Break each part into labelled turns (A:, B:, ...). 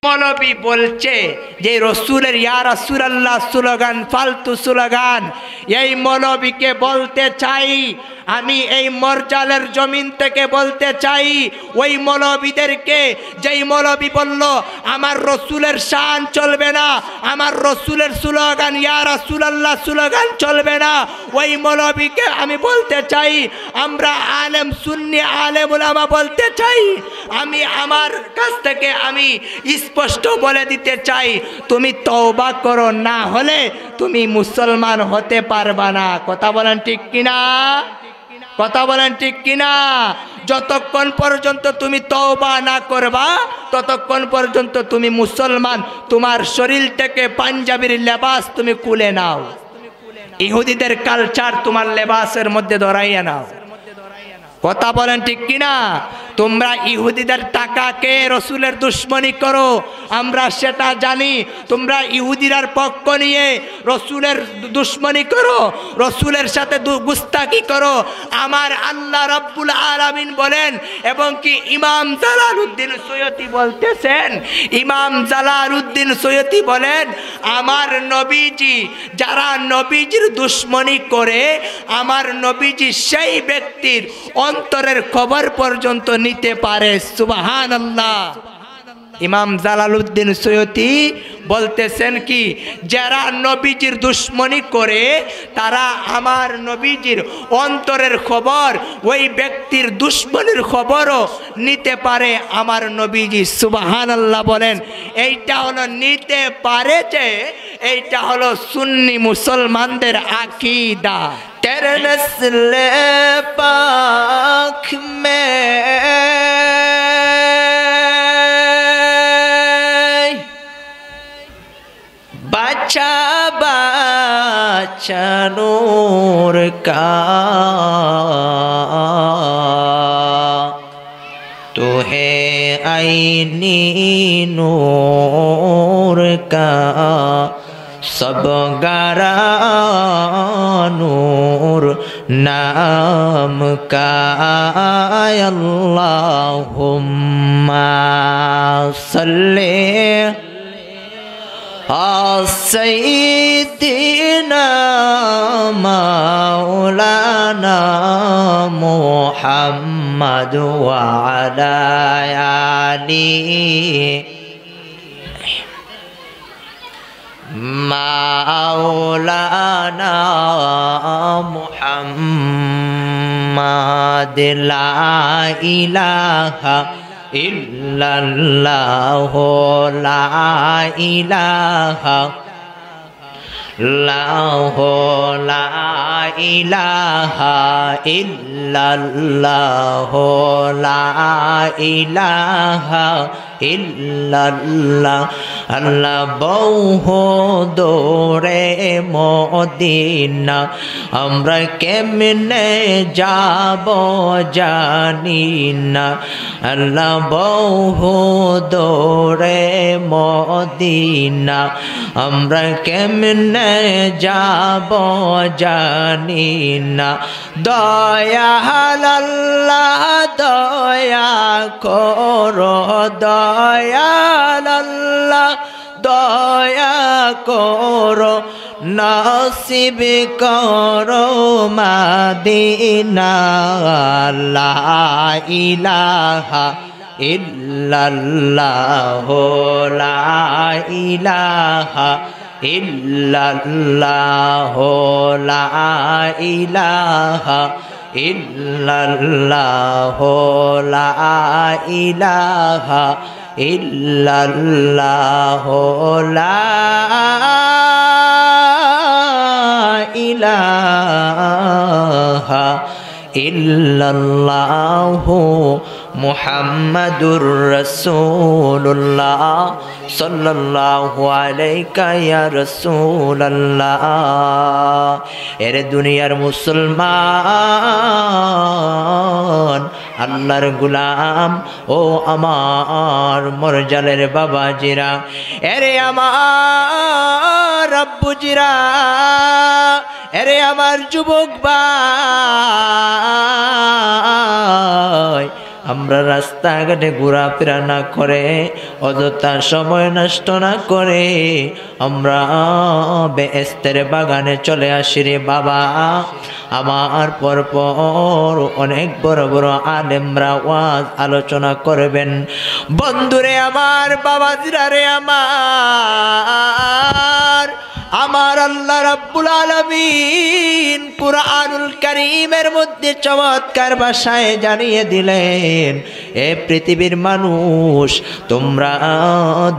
A: মৌলবী বলছে যে রসুলের ইয়া রাসূলুল্লাহ স্লোগান ফালতু স্লোগান। এই মৌলবীকে বলতে চাই, আমি এই মরজালের জমিন থেকে বলতে চাই ওই মৌলবীদেরকে, যেই মৌলবী বলল আমার রসুলের শান চলবে না, আমার রসুলের স্লোগান ইয়া রাসূলুল্লাহ স্লোগান চলবে না, ওই মৌলবীকে আমি বলতে চাই, আমরা আলেম সুন্নি আলেম উলামা বলতে চাই, আমি আমার কাছ থেকে আমি স্পষ্ট বলে দিতে চাই, তুমি তওবা করো, না হলে তুমি মুসলমান হতে পারবা না। কথা বলেন ঠিক কিনা? কথা বলেন ঠিক কিনা? যতক্ষণ পর্যন্ত তুমি তওবা না করবা ততক্ষণ পর্যন্ত তুমি মুসলমান, তোমার শরীর থেকে পাঞ্জাবির লেবাস তুমি খুলে নাও, ইহুদিদের কালচার তোমার লেবাসের মধ্যে ধরাইয়া নাও। কথা বলেন ঠিক কিনা? তোমরা ইহুদিদের টাকাকে রসুলের দুশ্মনী করো, আমরা সেটা জানি। তোমরা ইহুদিরার পক্ষ নিয়ে রসুলের দুশ্মনী করো, রসুলের সাথে গুস্তাকি করো। আমার আল্লাহ রাব্বুল আলামিন বলেন, এবং কি ইমাম জালালউদ্দিন সৈয়দী বলতেছেন, ইমাম জালালউদ্দিন সৈয়দী বলেন, আমার নবীজি, যারা নবীজির দুশ্মনী করে, আমার নবীজি সেই ব্যক্তির অন্তরের খবর পর্যন্ত নিতে পারে। সুবহানাল্লাহ। ইমাম জালালউদ্দিন সৈয়দী বলতেছেন কি, যারা নবীজির দুশ্মনী করে তারা আমার নবীজির অন্তরের খবর, ওই ব্যক্তির দুশ্মনীর খবরও নিতে পারে আমার নবীজি। সুবহানাল্লাহ বলেন। এইটা হলো নিতে পারে, যে এইটা হলো সুন্নি মুসলমানদের আকীদা। তেরে নসলে পাক মে বাচ্চা বাচ্চা নূর কা তো হে আইনি নূর কা সব গারা নূর নাম কা আল্লাহুম্মা সাল্লি সাইয়্যিদিনা মাওলানা মুহাম্মদ ওয়া আলা আলিহি মাওলানা মুহাম্মদ লা ইলাহা ইল্লাল্লাহ লা ইলাহা লাহ লা ইলাহা ইল্লাল্লাহ লা ইলাহা ইল্লাল্লাহ। আল্লাহ বহু দূরে মদিনা, আমরা কেমনে যাব জানি না। আল্লাহ বহু দূরে মদিনা, আমরা কেমনে যাব জানি না। দয়াল আল্লাহ দয়া করো, দয়াল আল্লাহ দয়া করো, নসিব করো মদিনা। লা ইলাহা ইল্লাল্লাহ লা ইলাহা ইল্লাল্লাহ লা ইলাহা ইল্লাল্লাহ লা ইলাহা ইল্লাল্লাহ লা ইলাহা ইল্লাল্লাহ মুহাম্মাদুর রাসূলুল্লাহ সাল্লাল্লাহু আলাইকা ইয়া রাসূলুল্লাহ। এর দুনিয়ার মুসলমান, আল্লাহর গোলাম ও আমার মরজালের বাবাজিরা, এরে আমার আব্বুজিরা, এরে আমার যুবক ভাই, আমরা রাস্তাঘাটে ঘোরাফেরা না করে, অযথা সময় নষ্ট না করে আমরা বেহেশতের বাগানে চলে আসি রে বাবা। আমার পরপর অনেক বড় বড় আলেমরা ওয়াজ আলোচনা করবেন। বন্ধুরে আমার, বাবাজিরা রে আমার আল্লাহ রাব্বুল আলামিন কুরআনুল কারীমের মধ্যে চমৎকার ভাষায় জানিয়ে দিলেন, এ পৃথিবীর মানুষ, তোমরা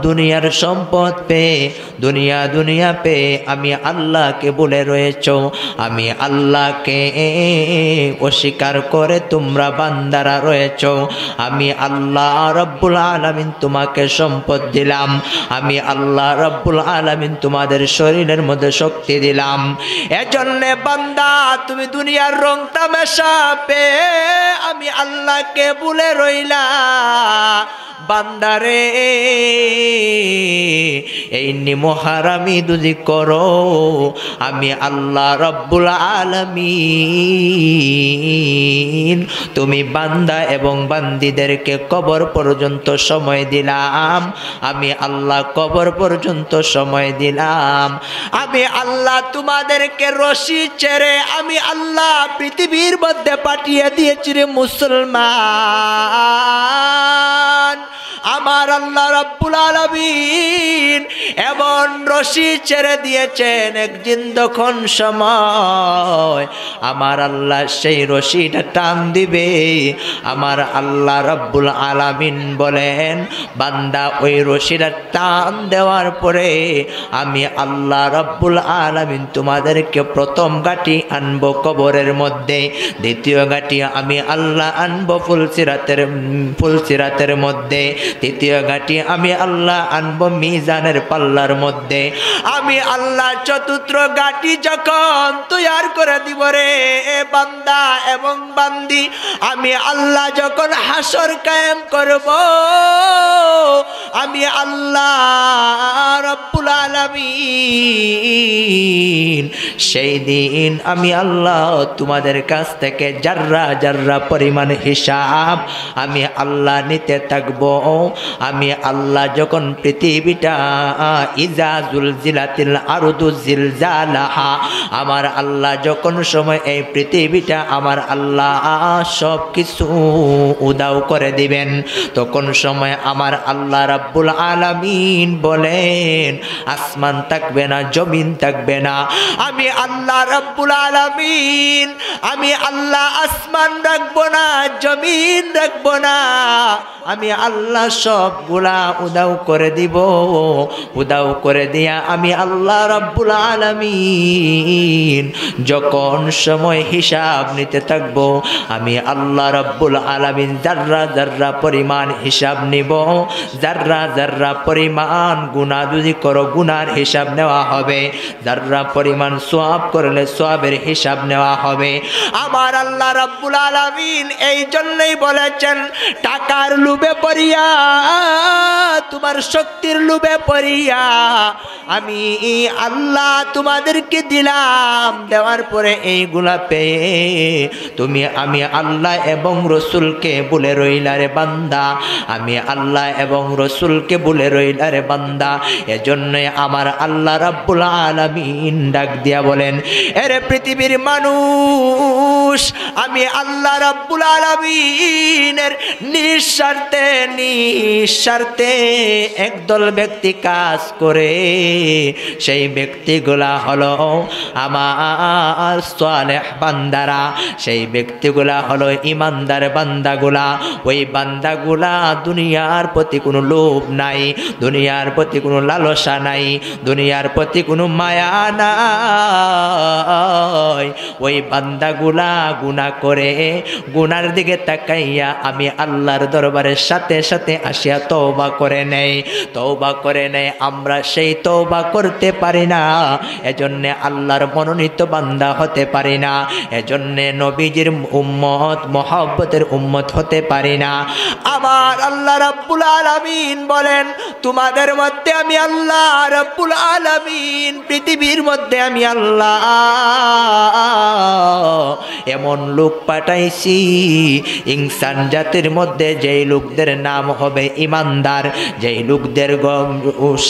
A: দুনিয়ার সম্পদ পেয়ে, দুনিয়া পেয়ে আমি আল্লাহকে বলে রয়েছ, আমি আল্লাহকে অস্বীকার করে তোমরা বান্দারা রয়েছ। আমি আল্লাহ রাব্বুল আলামিন তোমাকে সম্পদ দিলাম, আমি আল্লাহ রাব্বুল আলামিন তোমাদের শরীরের মধ্যে শক্তি দিলাম। এজন্যে বান্দা, তুমি দুনিয়ার রং তামাশা পেয়ে আমি আল্লাহকে ভুলে রইলা। বান্দারে, এই নিমহারামি যদি করো, আমি আল্লাহ রাব্বুল আলামিন তুমি বান্দা এবং বান্দিদেরকে কবর পর্যন্ত সময় দিলাম। আমি আল্লাহ কবর পর্যন্ত সময় দিলাম। আমি আল্লাহ তোমাদেরকে রশি ছেড়ে আমি আল্লাহ পৃথিবীর মধ্যে পাঠিয়ে দিয়েছি রে মুসলমান। আমার আল্লাহ রাব্বুল আলামিন এমন রশি ছেড়ে দিয়েছেন, একদিন তখন সময় আমার আল্লাহ সেই রশিটা টান দিবে। আমার আল্লাহ রাব্বুল আলামিন বলেন, বান্দা ওই রশিটা টান দেওয়ার পরে আমি আল্লাহ রাব্বুল আলামিন তোমাদেরকে প্রথম গাটি আনবো কবরের মধ্যে, দ্বিতীয় গাটি আমি আল্লাহ আনবো ফুলসিরাতের মধ্যে, তৃতীয় গাটি আমি আল্লাহ আনবো মিজানের পাল্লার মধ্যে। আমি আল্লাহ চতুর্থ গাটি যখন তৈয়ার করে দিব রে বান্দা এবং বান্দি, আমি আল্লাহ যখন হাসর কায়েম করব, আমি আল্লাহ রাব্বুল আলামিন সেই দিন আমি আল্লাহ তোমাদের কাছ থেকে জাররা জাররা পরিমাণ হিসাব আমি আল্লাহ নিতে থাকবো। আমি আল্লাহ যখন পৃথিবীটা ইজা জুলজিলাতিল আরদু জিলজালাহা, আমার আল্লাহ যখন সময় এই পৃথিবীটা আমার আল্লাহ সব কিছু উদাও করে দিবেন, তখন সময় আমার আল্লাহ রাব্বুল আলামিন বলেন, আসমান থাকবে না, জমিন থাকবে না। আমি আল্লাহ রাব্বুল আলামিন, আমি আল্লাহ আসমান রাখবো না, জমিন রাখবো না। আমি আল্লাহ সবগুলা উদাও করে দিব। উদাও করে দিয়া আমি আল্লাহ রাব্বুল আলামিন যখন সময় হিসাব নিতে থাকবো, আমি আল্লাহ রাব্বুল আলামিন জাররা জাররা পরিমাণ হিসাব নিব। জাররা জাররা পরিমাণ গুনাহ যদি করো গুনার হিসাব নেওয়া হবে, জাররা পরিমাণ সওয়াব করলে সওয়াবের হিসাব নেওয়া হবে। আমার আল্লাহ রাব্বুল আলামিন এই জন্যই বলেছেন, টাকার লোভে পড়িয়া, তোমার শক্তির লোভে পড়িয়া আমি আল্লাহ তোমাদেরকে দিলাম। দেওয়ার পরে এইগুলা পেয়ে তুমি আমি আল্লাহ এবং রসুলকে বলে রইলা রে বান্দা, আমি আল্লাহ এবং রসুলকে বলে রইলা রে বান্দা। এজন্যই আমার আল্লাহ রাব্বুল আলামিন ডাক দিয়া বলেন, এরে পৃথিবীর মানুষ, আমি আল্লাহ রাব্বুল আলামিনের নিঃস্বার্থে একদল ব্যক্তি কাজ করে, সেই ব্যক্তিগুলা হলো আমার সালেহ বান্দারা, সেই ব্যক্তিগুলা হলো ইমানদার বান্দাগুলা। ওই বান্দাগুলা দুনিয়ার প্রতি কোনো লোভ নাই, দুনিয়ার প্রতি কোনো লালসা নাই, দুনিয়ার প্রতি কোনো মায়া নাই। ওই বান্দাগুলা গুনাহ করে, গুনার দিকে তাকাইয়া আমি আল্লাহর দরবারে 7 সাথে সাথে আসিয়া তওবা করে নেয়, তওবা করে নেয়, আমরা সেই তওবা করতে পারি না, এজন্যে আল্লাহর মনোনীত বান্দা হতে পারি না, এজন্যে নবীজির উম্মত মহব্বতের উম্মত হতে পারি না। আমার আল্লাহ রাব্বুল আলামিন বলেন, তোমাদের মধ্যে আমি আল্লাহ রাব্বুল আলামিন, পৃথিবীর মধ্যে আমি আল্লাহ এমন লোক পাঠাইছি ইনসান জাতির মধ্যে যেই লোকদের নাম হবে ইমানদার, যেই লোকদের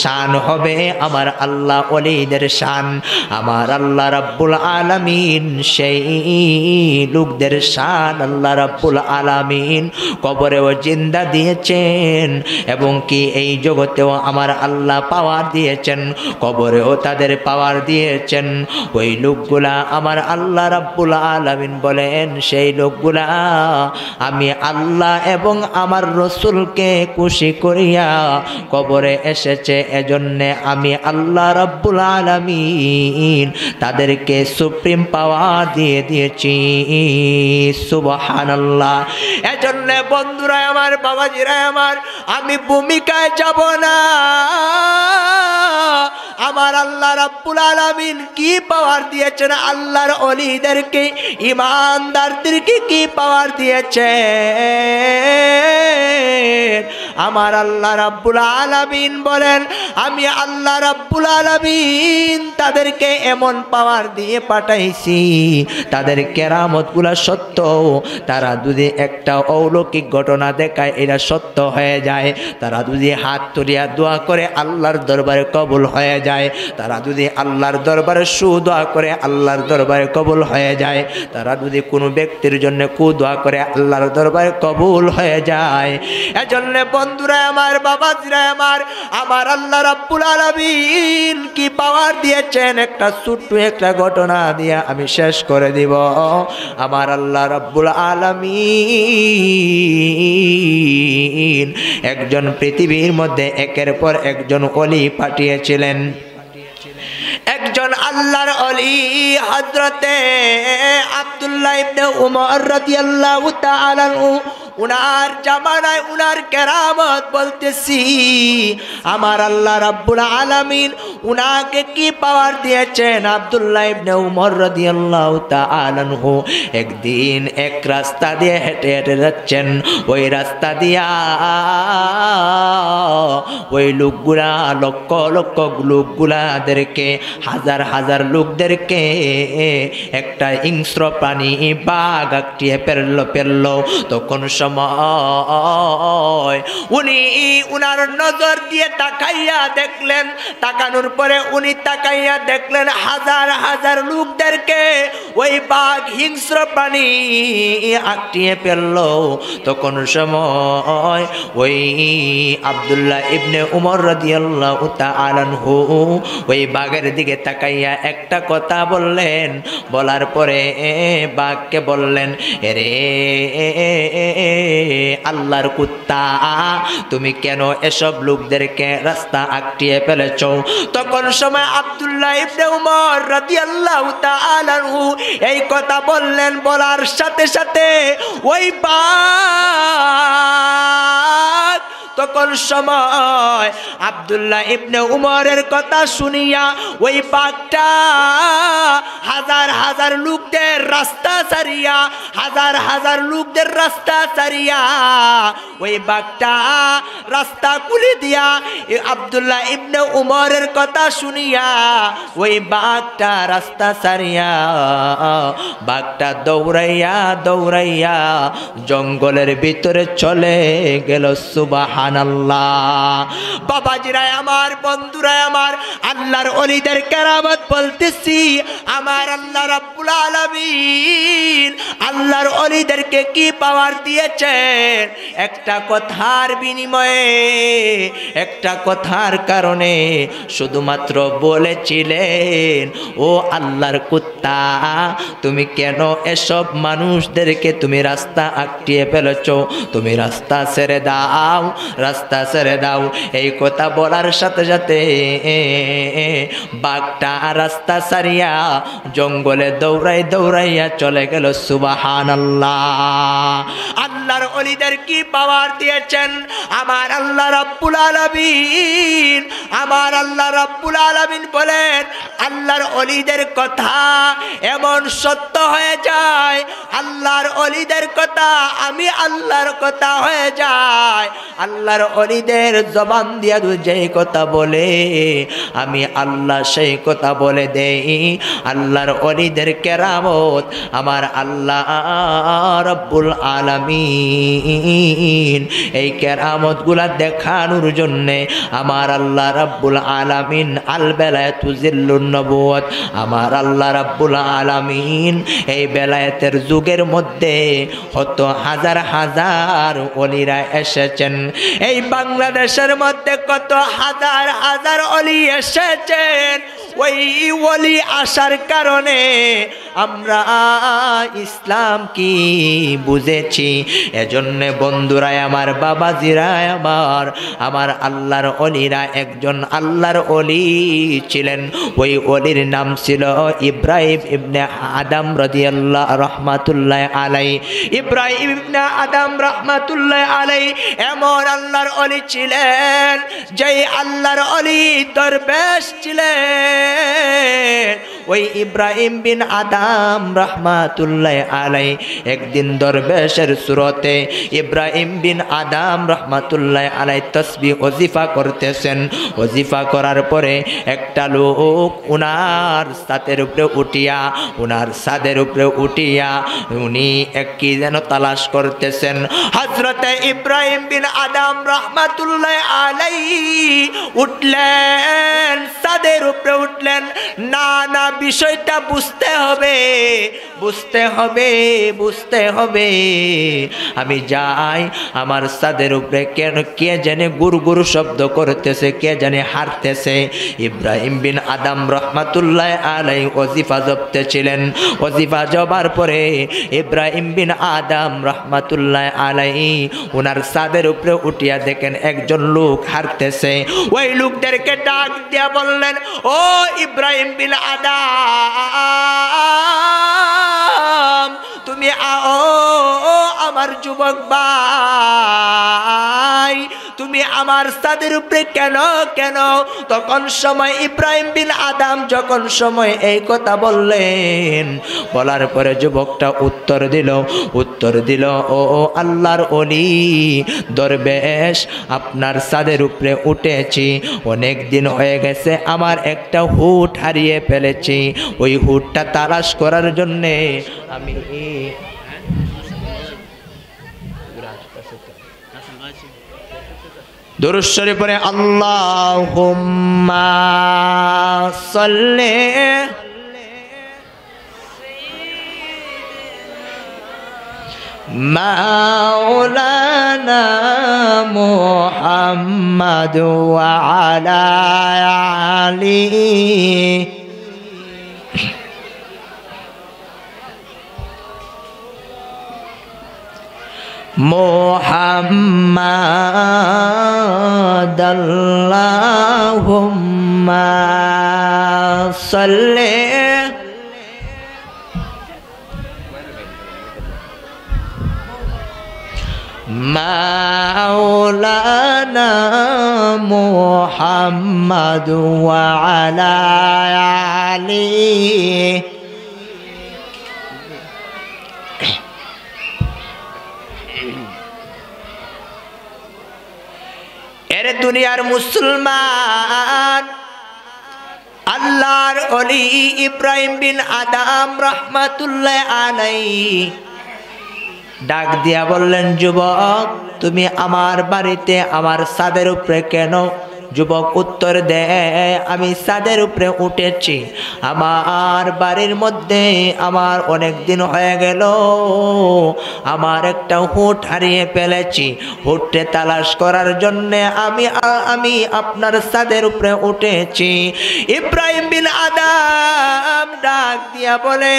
A: শান হবে আমার আল্লাহ ওলিদের শান, আমার আল্লাহ রাব্বুল আলামিন সেই লোকদের শান আল্লাহ রাব্বুল আলামিন কবরেও জিন্দা দিয়েছেন, এবং কি এই জগতেও আমার আল্লাহ পাওয়ার দিয়েছেন, কবরেও তাদের পাওয়ার দিয়েছেন। ওই লোকগুলা আমার আল্লাহ রাব্বুল আলামিন বলেন, সেই লোকগুলা আমি আল্লাহ এবং আমার রসুলকে খুশি করিয়া কবরে এসেছে, এজন্যে আমি আল্লাহ রাব্বুল আলামিন তাদেরকে সুপ্রিম পাওয়ার দিয়ে দিয়েছি। সুবহানাল্লাহ। এজন্য বন্ধুরা আমার, বাবাজিরা আমার, আমি ভূমিকায় যাব না। আমার আল্লাহ রাব্বুল আলামিন কি পাওয়ার দিয়েছেন আল্লাহর ওলিদেরকে, ইমানদারদেরকে কি পাওয়ার দিয়েছে, আমার আল্লাহ রাব্বুল আলামিন বলেন, আমি আল্লাহ রাব্বুল আলামিন তাদেরকে এমন পাওয়ার দিয়ে পাঠাইছি, তাদের কেরামতগুলা সত্য, তারা যদি একটা অলৌকিক ঘটনা দেখায় এটা সত্য হয়ে যায়, তারা যদি হাত তুলিয়া দোয়া করে আল্লাহর দরবারে কবুল হয়ে যায়, তারা যদি আল্লাহর দরবারে সুদোয়া করে আল্লাহর দরবারে কবুল হয়ে যায়, তারা যদি কোনো ব্যক্তির জন্য কুদোয়া করে আল্লাহর দরবারে কবুল হয়ে যায়। এজন্য বন্ধুরা আমার, বাবাজিরা আমার, আমার আল্লাহ রাব্বুল আলামিন কি পাওয়ার দিয়েছেন একটা ছোট্ট একটা ঘটনা দিয়ে আমি শেষ করে দিব। আমার আল্লাহ রাব্বুল আলামিন একজন পৃথিবীর মধ্যে একের পর একজন ওলি পাঠিয়েছিলেন। একজন আল্লাহর ওলি হযরতে আব্দুল্লাহ ইবনে উমর রাদিয়াল্লাহু তাআলা আনহু, উনার জামানায় উনার কেরামত বলতেছি, আমার আল্লাহ রাব্বুল আলামিন উনাকে কি পাওয়ার দিয়েছেন। আব্দুল্লাহ ইবনে উমর রাদিয়াল্লাহু তাআলা আনহু একদিন এক রাস্তা দিয়ে হেঁটে হেঁটে যাচ্ছেন, ওই রাস্তা দিয়া ওই লোকগুলা লক্ষ লক্ষ লোকগুলাদেরকে, হাজার হাজার লোকদেরকে একটা হিংস্র প্রাণী বাঘ আঁকটিয়ে পেরলো। তখন সময় উনি উনার নজর দিয়ে তাকাইয়া দেখলেন, তাকানোর পরে উনি তাকাইয়া দেখলেন হাজার হাজার লোকদেরকে ওই বাঘ হিংস্র প্রাণী আঁকটিয়ে ফেললো। তখন সময় ওই আব্দুল্লাহ ইবনে উমর রাদিয়াল্লাহু তাআলা আনহু ওই বাঘের দিকে তাকাইয়া একটা কথা বললেন, বলার পরে বাঘকে বললেন, এরে আল্লাহর কুত্তা, তুমি কেন এসব লোকদেরকে রাস্তা আটকিয়ে ফেলেছ। তখন সময় আব্দুল্লাহ ইবনে উমর রাদিয়াল্লাহু তাআলা আনহু এই কথা বললেন, বলার সাথে সাথে ওই বাঘ তখন সময় আব্দুল্লাহ ইবনে উমরের কথা শুনিয়া ওই বাঘটা হাজার হাজার লোকদের রাস্তা ছাড়িয়া, হাজার হাজার লোকদের রাস্তা ছাড়িয়া ওই বাঘটা রাস্তা খুলে দিয়া আব্দুল্লাহ ইবনে উমরের কথা শুনিয়া ওই বাঘটা রাস্তা ছাড়িয়া বাঘটা দৌড়াইয়া দৌড়াইয়া জঙ্গলের ভিতরে চলে গেল। সুবহানাল্লাহ। বাবাজিরা আমার, বন্ধুরা আমার, আল্লাহর ওলিদের কেরামত বলতেছি, আমার আল্লাহ রাব্বুল আলামিন আল্লাহর ওলিদেরকে কি পাওয়ার দিয়েছেন। একটা কথার বিনিময়ে, একটা কথার কারণে শুধুমাত্র বলেছিলেন, ও আল্লাহর কুত্তা, তুমি কেন এসব মানুষদেরকে তুমি রাস্তা আটকিয়ে ফেলেছ, তুমি রাস্তা ছেড়ে দাও, রাস্তা ছেড়ে দাও। এই কথা বলার সাথে সাথে বাঘটা রাস্তা ছাড়িয়া জঙ্গলে দৌড়াই দৌড়াইয়া চলে গেল। সুবহানাল্লাহ। আল্লাহর ওলিদের কি পাওয়ার দিয়েছেন আমার আল্লাহ রাব্বুল আলামিন। আমার আল্লাহ রাব্বুল আলামিন বলেন আল্লাহর ওলিদের কথা এমন সত্য হয়ে যায়, আল্লাহর ওলিদের কথা আমি আল্লাহর কথা হয়ে যায়। আল্লাহর ওলিদের জবান দিয়া যেই কথা বলে আমি আল্লাহ সেই কথা বলে দেই। আল্লাহর ওলিদের কেরামত আমার আল্লাহ রাব্বুল আলামিন এই কেরামতগুলা দেখানোর জন্যে আমার আল্লাহ রাব্বুল আলামিন আল বেলায়েতু জিল্লুন নবুয়ত আমার আল্লাহ রাব্বুল আলামিন এই বেলায়েতের যুগের মধ্যে কত হাজার হাজার ওলিরা এসেছেন। এই বাংলাদেশের মধ্যে কত হাজার হাজার ওলি এসেছেন। ওই ওলি আসার কারণে আমরা ইসলাম কি বুঝেছি। এজন্য বন্ধুরাই আমার, বাবাজিরাই আমার আল্লাহর ওলিরা একজন আল্লাহর ওলি ছিলেন। ওই ওলির নাম ছিল ইব্রাহিম ইবনে আদম রাদিয়াল্লাহু রহমাতুল্লাহ আলাই। ইব্রাহিম ইবনে আদম রহমাতুল্লাহ আলাই এমন আল্লাহর ওলি ছিলেন যেই আল্লাহর ওলি দরবেশ ছিলেন। ওই ইব্রাহিম বিন আদম রহমাতুল্লাহ আলাই একদিন দরবেশের সুরতে ইব্রাহিম বিন আদম রহমাতুল্লাহ আলাই তসবিহ ওজিফা করতেছেন। ওজিফা করার পরে একটা লোক উনার ছাদের উপরে উঠিয়া উনি কি যেন তালাশ করতেছেন। হযরতে ইব্রাহিম বিন আদম রহমাতুল্লাহ আলাই উঠলেন, ছাদের উপরে উঠলেন। না না, বিষয়টা বুঝতে হবে। আমি যাই, আমার ছাদের উপরে কেন কে জানে গুরু গুরু শব্দ করতেছে, কে জানে হারতেছে। ইব্রাহিম বিন আদম রহমাতুল্লাহ আলাই ওজিফা জপতেছিলেন। ওজিফা জবার পরে ইব্রাহিম বিন আদম রহমাতুল্লাহ আলাই ওনার ছাদের উপরে উঠিয়া দেখেন একজন লোক হারতেছে। ওই লোকদেরকে ডাক দিয়া বললেন, ও ইব্রাহিম বিন আদম, তুমি আমার যুবক ভাই, তুমি আমার ছাদের উপরে কেন? তখন সময় ইব্রাহিম বিন আদম যখন সময় এই কথা বললেন, বলার পরে যুবকটা উত্তর দিল, ও আল্লাহর ওলি দরবেশ, আপনার ছাদের উপরে উঠেছি, অনেক দিন হয়ে গেছে, আমার একটা হুট হারিয়ে ফেলেছি। ওই হুটটা তালাশ করার জন্যে আমি দুরূদ শরীফ পড়ে আল্লাহুম্মা সাল্লি মাওলানা মুহাম্মাদ ওয়া আলা আলিহি মুহাম্মাদ আল্লাহুম্মা সাল্লি মাওলানা মুহাম্মাদ ওয়া আলা আলিহি এর দুনিয়ার মুসলমান আল্লাহর ওলি ইব্রাহিম বিন আদম রহমাতুল্লাহ আলাইহি ডাক দিয়া বললেন, যুবক তুমি আমার বাড়িতে আমার ছাদের উপরে কেন? যুবক উত্তর দেয়, আমি ছাদের উপরে উঠেছি, আমার বাড়ির মধ্যে আমার অনেক দিন হয়ে গেল, আমার একটা হুট হারিয়ে ফেলেছি, হুটে তালাশ করার জন্যে আমি আপনার ছাদের উপরে উঠেছি। ইব্রাহিম বিন আদম ডাক দিয়া বলে,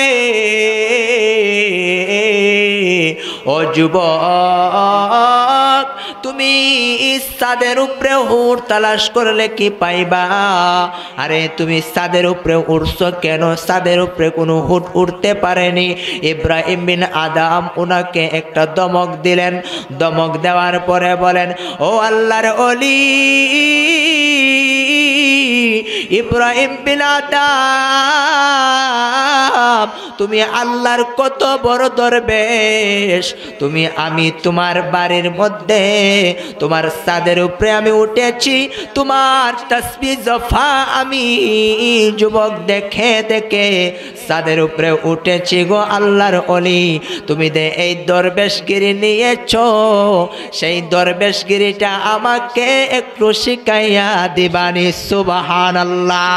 A: ও যুবক তুমি ছাদের উপরে উট তালাশ করলে কি পাইবা? আরে তুমি ছাদের উপরে উঠছো কেন? ছাদের উপরে কোনো হুট উঠতে পারেনি। ইব্রাহিম বিন আদম ওনাকে একটা দমক দিলেন। দমক দেওয়ার পরে বলেন, ও আল্লাহর ওলি ইব্রাহিম বিন আদম, তুমি আল্লাহর কত বড় দরবেশ। আমি তোমার বাড়ির মধ্যে তোমার ছাদের উপরে আমি উঠেছি, তোমার তাসবিহ জফা আমি যুবক দেখে দেখে ছাদের উপরে উঠেছি গো আল্লাহর ওলি। তুমি এই দরবেশগিরি নিয়েছো, সেই দরবেশগিরিটা আমাকে একটু শিখাইয়া দিবানি। সুবহানাল্লাহ।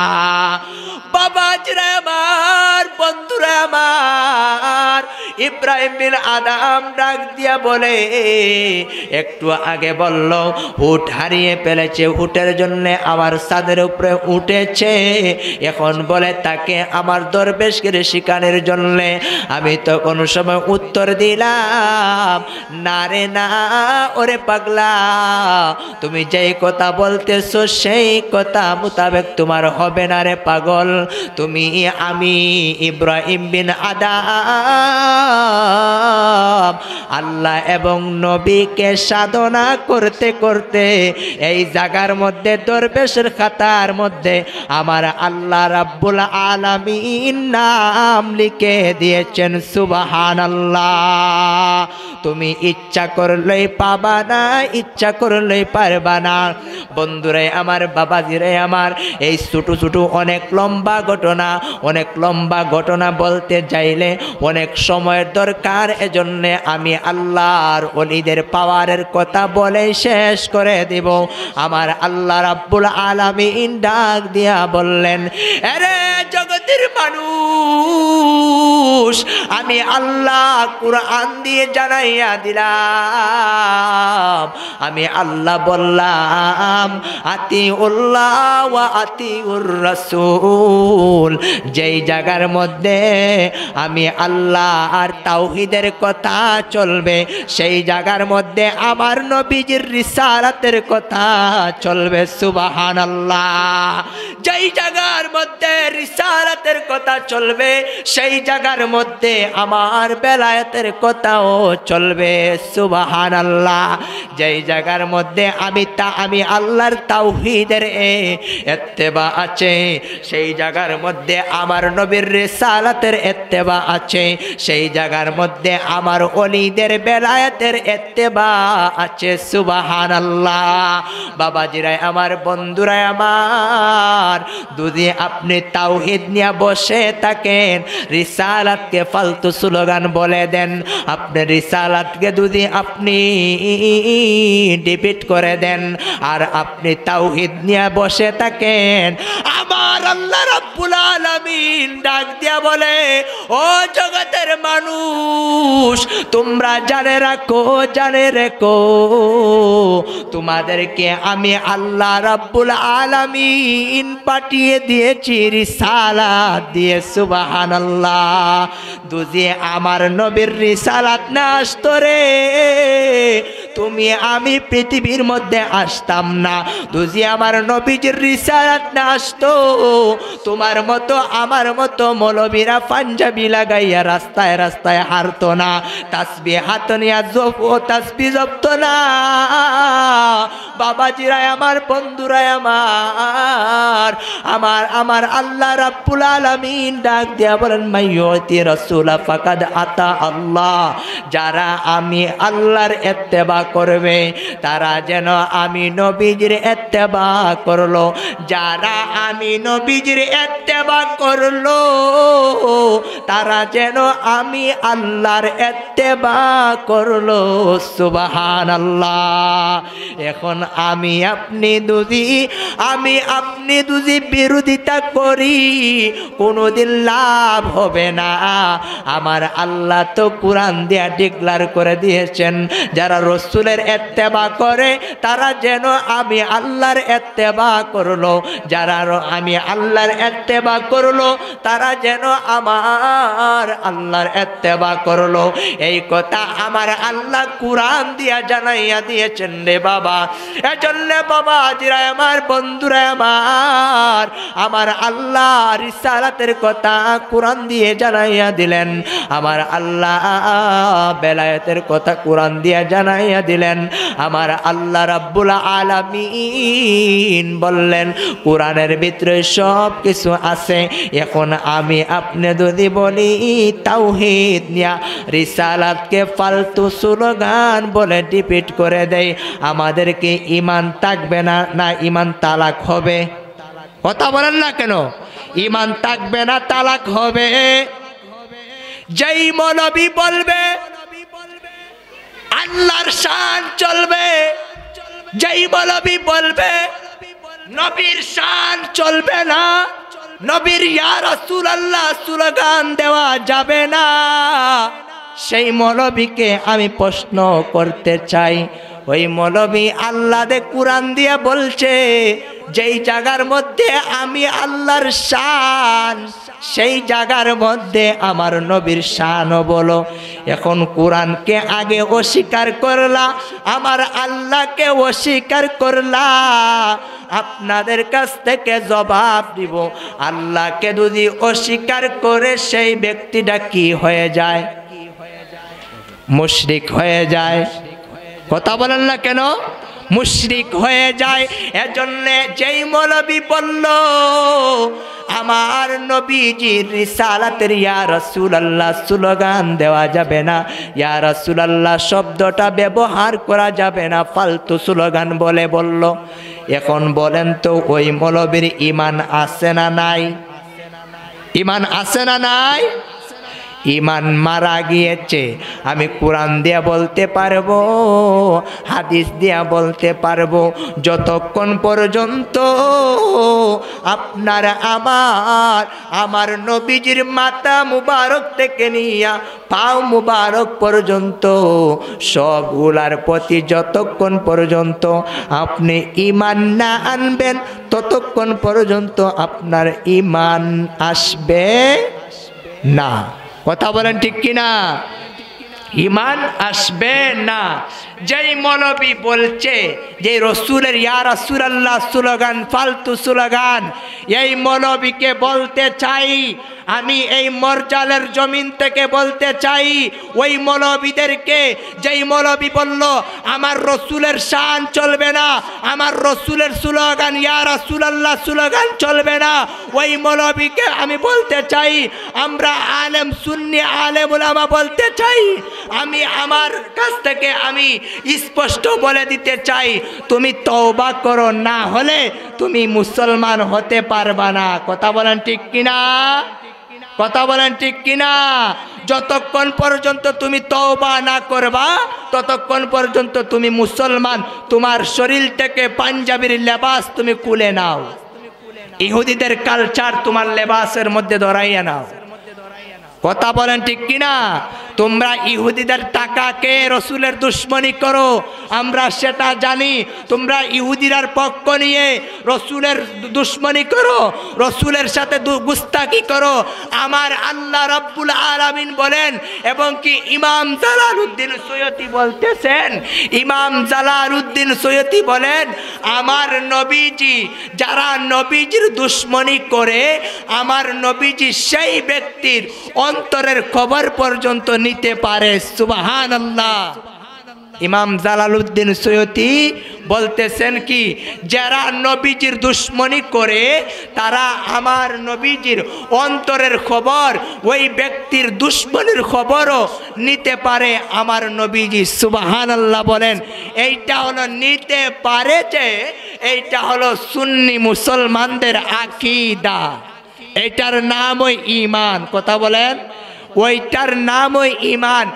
A: বাবাজিরা আমার, বন্ধুরা আমার, ইব্রাহিম বিন আদম ডাক দিয়া বলে, একটু আগে বলল উট হারিয়ে ফেলেছে, উটের জন্য আমার ছাদের উপরে উঠেছে, এখন বলে তাকে আমার দরবেশগিরি শিখানোর জন্য। আমি তো কোনো সময় উত্তর দিলাম, না রে না, ওরে পাগলা, তুমি যেই কথা বলতেছো সেই কথা মোতাবেক তোমার হবে না রে পাগল। আমি ইব্রাহিম বিন আদম আল্লাহ এবং নবীকে সাধনা করতে করতে এই জায়গার মধ্যে দরবেশের খাতার মধ্যে আমার আল্লাহ রাব্বুল আলামিন নাম লিখে দিয়েছেন। সুবহানাল্লাহ। তুমি ইচ্ছা করলেই পাবা না, ইচ্ছা করলেই পারবা না। বন্ধুরে আমার, বাবাজিরে আমার, এই ছোট ছোট অনেক লম্বা ঘটনা, অনেক লম্বা ঘটনা বলতে যাইলে অনেক সময়ের দরকার। এজন্য আমি আল্লাহর ওলিদের পাওয়ারের কথা বলে শেষ করে দেব। আমার আল্লাহ রাব্বুল আলামিন ডাক দিয়া বললেন, আরে জগতের মানুষ, আমি আল্লাহ কুরআন দিয়ে জানাইয়া দিলাম, আমি আল্লাহ বললাম আতিউল্লাহ ওয়া আতিউর রাসূল। যেই জায়গার মধ্যে আমি আল্লাহ আর তাওহীদের কথা চলবে, সেই জায়গার মধ্যে আমার নবীজির রিসালাতের কথা চলবে। সুবহানাল্লাহ। যেই জায়গার মধ্যে রিসালাতের কথা চলবে, সেই জায়গার মধ্যে আমার বেলায়েতের কথাও চলবে। সুবহানাল্লাহ। যেই জায়গার মধ্যে আমি আল্লাহর তাওহীদের ইত্তেবা আছে, সেই জায়গার মধ্যে আমার নবীর রিসালাতের ইত্তেবা আছে, সেই জায়গার মধ্যে আমার ওলিদের বেলায়েতের ইত্তেবা আছে। সুবহানাল্লাহ। বাবাজিরা আমার, বন্ধুরা আমার, যদি আপনি তাওহীদ নিয়ে বসে থাকেন, রিসালাতকে ফালতু স্লোগান বলে দেন, আপনি রিসালাতকে যদি আপনি ডিপিট করে দেন আর আপনি তাওহীদ নিয়ে বসে থাকেন, আমার আল্লাহ রাব্বুল আলামিন ডাক দিয়া বলে, ও জগতের মানুষ, তোমরা জানে রাখো, জানে রেখো, তোমাদেরকে আমি আল্লাহ রাব্বুল আলামিন পাঠিয়ে দিয়েছি রিসালাত দিয়ে। সুবহানাল্লাহ। যদি আমার নবীর রিসালাত না আসতো রে, আমি পৃথিবীর মধ্যে আসতাম না। যদি আমার নবীজির রিসালাত না আসতো, তোমার মতো আমার মতো মৌলবীরা পাঞ্জাবি লাগাইয়া রাস্তায় রাস্তায় হারতো না, তাসবিহ হাত নিয়া তাসবিহ জপতো না। বাবাজিরা আমার, বন্ধুরা আমার আল্লাহ রাব্বুল আলামিন ডাক দিয়া বলেন, মাইয়ুতি রাসূলা ফাকাদ আতা আল্লাহ। যারা আমি আল্লাহর ইত্তেবা করবে তারা যেন আমি নবীজির ইত্তেবা করলো। যারা আমি নবীজির ইত্তেবা করলো তারা যেন আমি আল্লাহর ইত্তেবা করলো। সুবহানাল্লাহ। এখন আমি আপনি যদি বিরোধিতা করি, কোনোদিন লাভ হবে না। আমার আল্লাহ তো কোরআন দিয়া ডিক্লার করে দিয়েছেন, যারা রসুলের ইত্তেবা করে তারা যেন আমি আল্লাহর ইত্তেবা করলো, যারা আমি আল্লাহর ইত্তেবা করলো তারা যেন আমার আল্লাহর ইত্তেবা করলো। এই কথা আমার আল্লাহ কোরআন দিয়া জানাইয়া দিয়েছেন রে বাবা। এজন্য বাবা জিরা আমার, বন্ধুরা আমার আল্লাহ রিসালাতের কথা কোরআন দিয়ে জানাইয়া দিলেন। আমার আল্লাহ বেলায়েতের কথা কোরআন দিয়ে জানাইয়া দিলেন। আমার আল্লাহ রাব্বুল আলামিন বললেন কোরআনের ভিতরে সব কিছু আছে। এখন আমি আপনি যদি বলি তাওহীদ নিয়া রিসালাতকে ফালতু স্লোগান বলে রিপিট করে দেই, আমাদেরকে ঈমান থাকবে না, না ঈমান তালাক হবে? কথা বলেন না কেন? ঈমান থাকবে না তালাক হবে। যেই মৌলবী বলবে আল্লাহর শান চলবে, যেই মৌলবী বলবে নবীর শান চলবে না, নবীর ইয়া রাসূলুল্লাহ স্লোগান দেওয়া যাবে না, সেই মৌলবীকে আমি প্রশ্ন করতে চাই, ওই মৌলবী আল্লাহ দে কোরআন দিয়ে বলছে যেই জায়গার মধ্যে আমি আল্লাহর শান, সেই জায়গার মধ্যে আমার নবীর শানও বলো। এখন কোরআনকে আগে অস্বীকার করলা, আমার আল্লাহকে অস্বীকার করলা, আপনাদের কাছ থেকে জবাব দিব। আল্লাহকে যদি অস্বীকার করে সেই ব্যক্তিটা কি হয়ে যায়? মুশরিক হয়ে যায়। কথা বলেন না কেন? মুশরিক হয়ে যায়। এজন্য যেই মৌলবী বলল আমার নবীজির রিসালাতের ইয়া রাসূলুল্লাহ স্লোগান দেওয়া যাবে না, ইয়া রাসূলুল্লাহ শব্দটা ব্যবহার করা যাবে না, ফালতু স্লোগান বলে বলল। এখন বলেন তো ওই মৌলবীর ঈমান আছে না নাই? ঈমান আছে না নাই? ঈমান মারা গিয়েছে। আমি কোরআন দিয়া বলতে পারবো, হাদিস দিয়া বলতে পারবো, যতক্ষণ পর্যন্ত আপনার আমার নবীজির মাথা মুবারক থেকে নিয়া পাও মুবারক পর্যন্ত সবগুলার প্রতি যতক্ষণ পর্যন্ত আপনি ঈমান না আনবেন ততক্ষণ পর্যন্ত আপনার ঈমান আসবে না। কথা বলেন ঠিক কিনা? ঈমান আসবে না। যেই মৌলবী বলছে যে রসুলের ইয়া রাসূলুল্লাহ স্লোগান ফালতু স্লোগান, এই মৌলবীকে বলতে চাই, আমি এই মরজালের জমিন থেকে বলতে চাই ওই মৌলবীদেরকে, যেই মৌলবী বলল আমার রসুলের শান চলবে না, আমার রসুলের স্লোগান ইয়া রাসূলুল্লাহ স্লোগান চলবে না, ওই মৌলবীকে আমি বলতে চাই, আমরা আলেম সুন্নি আলেম উলামা বলতে চাই, আমি আমার কাছ থেকে আমি স্পষ্ট বলে দিতে চাই, তুমি তওবা করো, না হলে তুমি মুসলমান হতে পারবা না। কথা বলেন ঠিক কিনা? কথা বলেন ঠিক কিনা? যতক্ষণ পর্যন্ত তুমি তওবা না করবা ততক্ষণ পর্যন্ত তুমি মুসলমান, তোমার শরীর থেকে পাঞ্জাবির লেবাস তুমি খুলে নাও, ইহুদিদের কালচার তোমার লেবাসের মধ্যে ধরাইয়া নাও। কথা বলেন ঠিক কিনা? তোমরা ইহুদিদের টাকাকে রসুলের দুশ্মনী করো, আমরা সেটা জানি। তোমরা ইহুদিরার পক্ষ নিয়ে রসুলের দুশ্মনী করো, রসুলের সাথে গুস্তাকি করো। আমার আল্লাহ রাব্বুল আলামিন বলেন, এবং কি ইমাম জালালউদ্দিন সৈয়দী বলতেছেন, ইমাম জালালউদ্দিন সৈয়দী বলেন, আমার নবীজি, যারা নবীজির দুশ্মনী করে, আমার নবীজি সেই ব্যক্তির অন্তরের খবর পর্যন্ত নিতে পারে। সুবহানাল্লাহ। ইমাম জালালউদ্দিন সৈয়দী বলতেছেন কি, যারা নবীজির দুশ্মনী করে তারা আমার নবীজির অন্তরের খবর, ওই ব্যক্তির দুশ্মনীর খবরও নিতে পারে আমার নবীজি। সুবহানাল্লাহ বলেন। এইটা হলো নিতে পারে, যে এইটা হলো সুন্নি মুসলমানদের আকীদা, এটার নাম ওই ঈমান। কথা বলেন। ওইটার নামই ঈমান।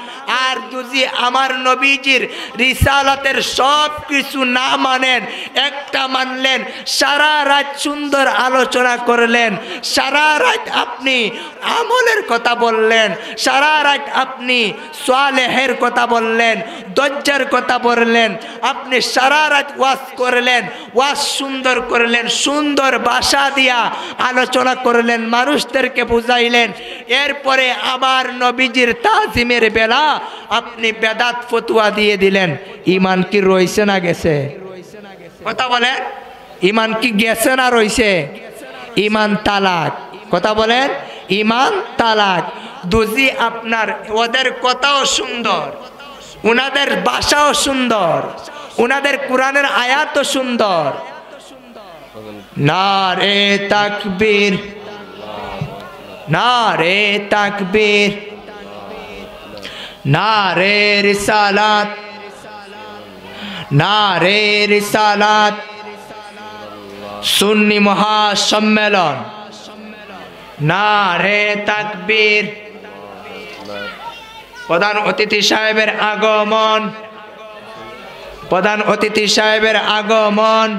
A: আর যদি আমার নবীজির রিসালাতের সব কিছু না মানেন, একটা মানলেন, সারা রাত সুন্দর আলোচনা করলেন, সারা রাত আপনি আমলের কথা বললেন, সারা রাত আপনি সালেহের কথা বললেন, দজ্জার কথা বললেন, আপনি সারা রাত ওয়াজ করলেন, ওয়াজ সুন্দর করলেন, সুন্দর ভাষা দিয়া আলোচনা করলেন, মানুষদেরকে বুঝাইলেন, এরপরে আমার নবীজির তাজিমের বেলা আপনি বেদাত ফতুয়া দিয়ে দিলেন, ঈমান কি রইছে না গেছে? কথা বলেন, ঈমান কি গেছে না রইছে? ঈমান তালাক। কথা বলেন, ঈমান তালাক। দুজি আপনার ওদের কথাও সুন্দর, উনাদের ভাষাও সুন্দর, উনাদের কোরআনের আয়াতও সুন্দর। নারে তাকবীর, নারে তাকবীর, নারে রিসালাত, নারে রিসালাত। সুন্নি মহাসম্মেলন, নারে তাকবীর। প্রধান অতিথি সাহেবের আগমন, প্রধান অতিথি সাহেবের আগমন।